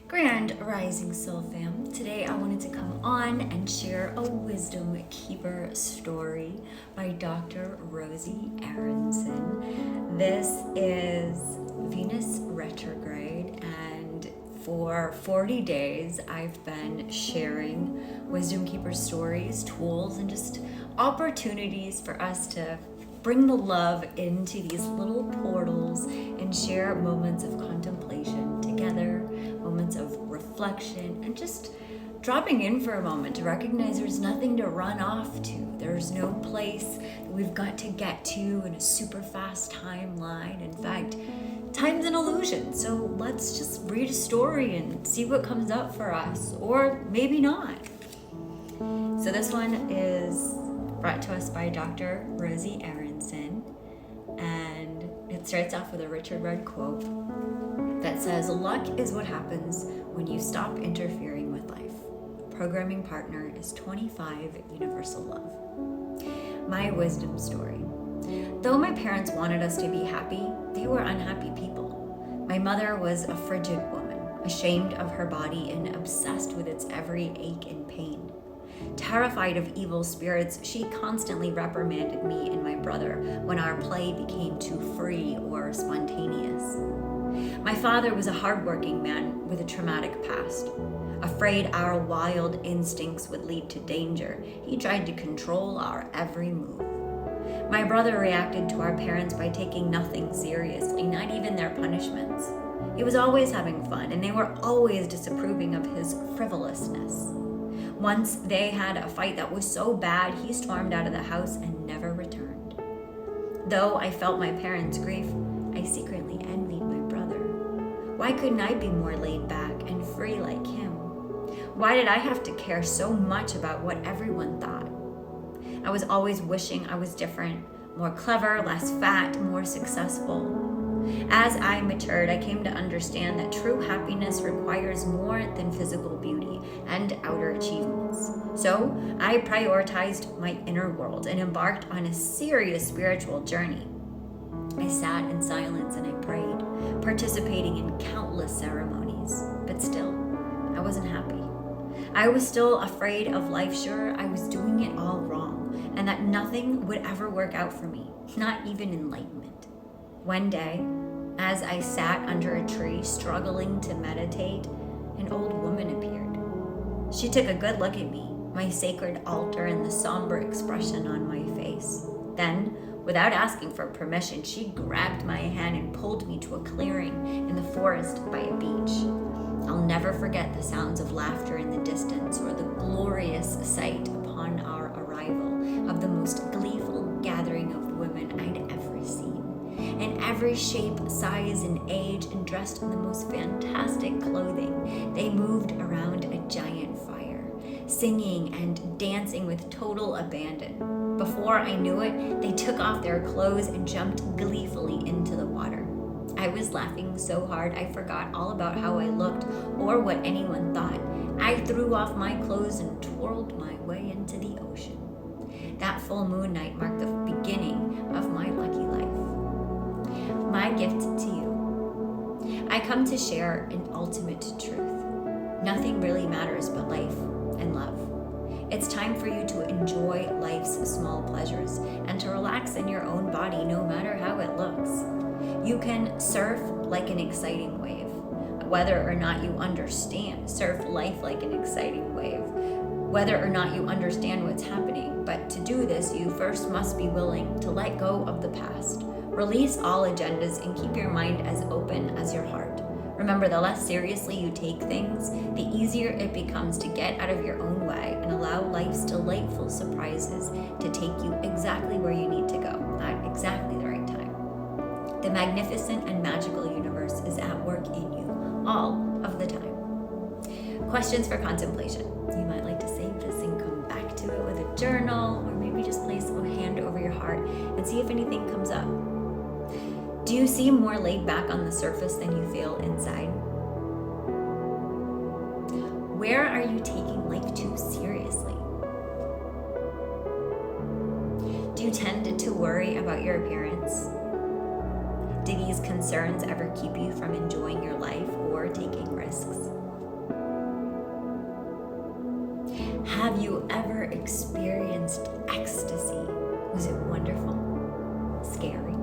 Grand Rising Soul Fam. Today I wanted to come on and share a Wisdom Keeper story by Dr. Rosy Aronson. This is Venus retrograde, and for 40 days I've been sharing Wisdom Keeper stories, tools, and just opportunities for us to bring the love into these little portals and share moments of contemplation together, moments of reflection, and just dropping in for a moment to recognize there's nothing to run off to. There's no place that we've got to get to in a super fast timeline. In fact, time's an illusion. So let's just read a story and see what comes up for us, or maybe not. So this one is brought to us by Dr. Rosy Aronson, and it starts off with a Richard Rudd quote that says, "Luck is what happens when you stop interfering with life. Programming partner is 25 universal love." My wisdom story. Though my parents wanted us to be happy, they were unhappy people. My mother was a frigid woman, ashamed of her body and obsessed with its every ache and pain. Terrified of evil spirits, she constantly reprimanded me and my brother when our play became too free or spontaneous. My father was a hardworking man with a traumatic past. Afraid our wild instincts would lead to danger, he tried to control our every move. My brother reacted to our parents by taking nothing seriously, not even their punishments. He was always having fun, and they were always disapproving of his frivolousness. Once they had a fight that was so bad, he stormed out of the house and never returned. Though I felt my parents' grief, I secretly envied my brother. Why couldn't I be more laid back and free like him? Why did I have to care so much about what everyone thought? I was always wishing I was different, more clever, less fat, more successful. As I matured, I came to understand that true happiness requires more than physical beauty and outer achievements. So I prioritized my inner world and embarked on a serious spiritual journey. I sat in silence and I prayed, participating in countless ceremonies, but still, I wasn't happy. I was still afraid of life, sure I was doing it all wrong, and that nothing would ever work out for me, not even enlightenment. One day, as I sat under a tree struggling to meditate, an old woman appeared. She took a good look at me, my sacred altar, and the somber expression on my face. Then, without asking for permission, she grabbed my hand and pulled me to a clearing in the forest by a beach. I'll never forget the sounds of laughter in the distance or the glorious sight upon our arrival of the most gleeful gathering of women I'd ever seen. In every shape, size, and age, and dressed in the most fantastic clothing, they moved around a giant fire, singing and dancing with total abandon. Before I knew it, they took off their clothes and jumped gleefully into the water. I was laughing so hard I forgot all about how I looked or what anyone thought. I threw off my clothes and twirled my way into the ocean. That full moon night marked the beginning of my lucky life. My gift to you. I come to share an ultimate truth. Nothing really matters but life and love. It's time for you to enjoy life's small pleasures and to relax in your own body no matter how it looks. You can surf like an exciting wave. Whether or not you understand, surf life like an exciting wave. Whether or not you understand what's happening. But to do this, you first must be willing to let go of the past. Release all agendas and keep your mind as open as your heart. Remember, the less seriously you take things, the easier it becomes to get out of your own way and allow life's delightful surprises to take you exactly where you need to go at exactly the right time. The magnificent and magical universe is at work in you all of the time. Questions for contemplation. You might like to save this and come back to it with a journal, or maybe just place a hand over your heart and see if anything comes up. Do you seem more laid back on the surface than you feel inside? Where are you taking life too seriously? Do you tend to worry about your appearance? Do these concerns ever keep you from enjoying your life or taking risks? Have you ever experienced ecstasy? Was it wonderful? Scary?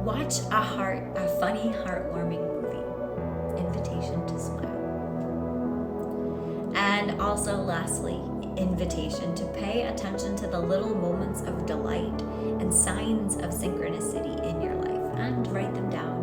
Watch a funny, heartwarming movie. Invitation to smile. And also, lastly, invitation to pay attention to the little moments of delight and signs of synchronicity in your life and write them down.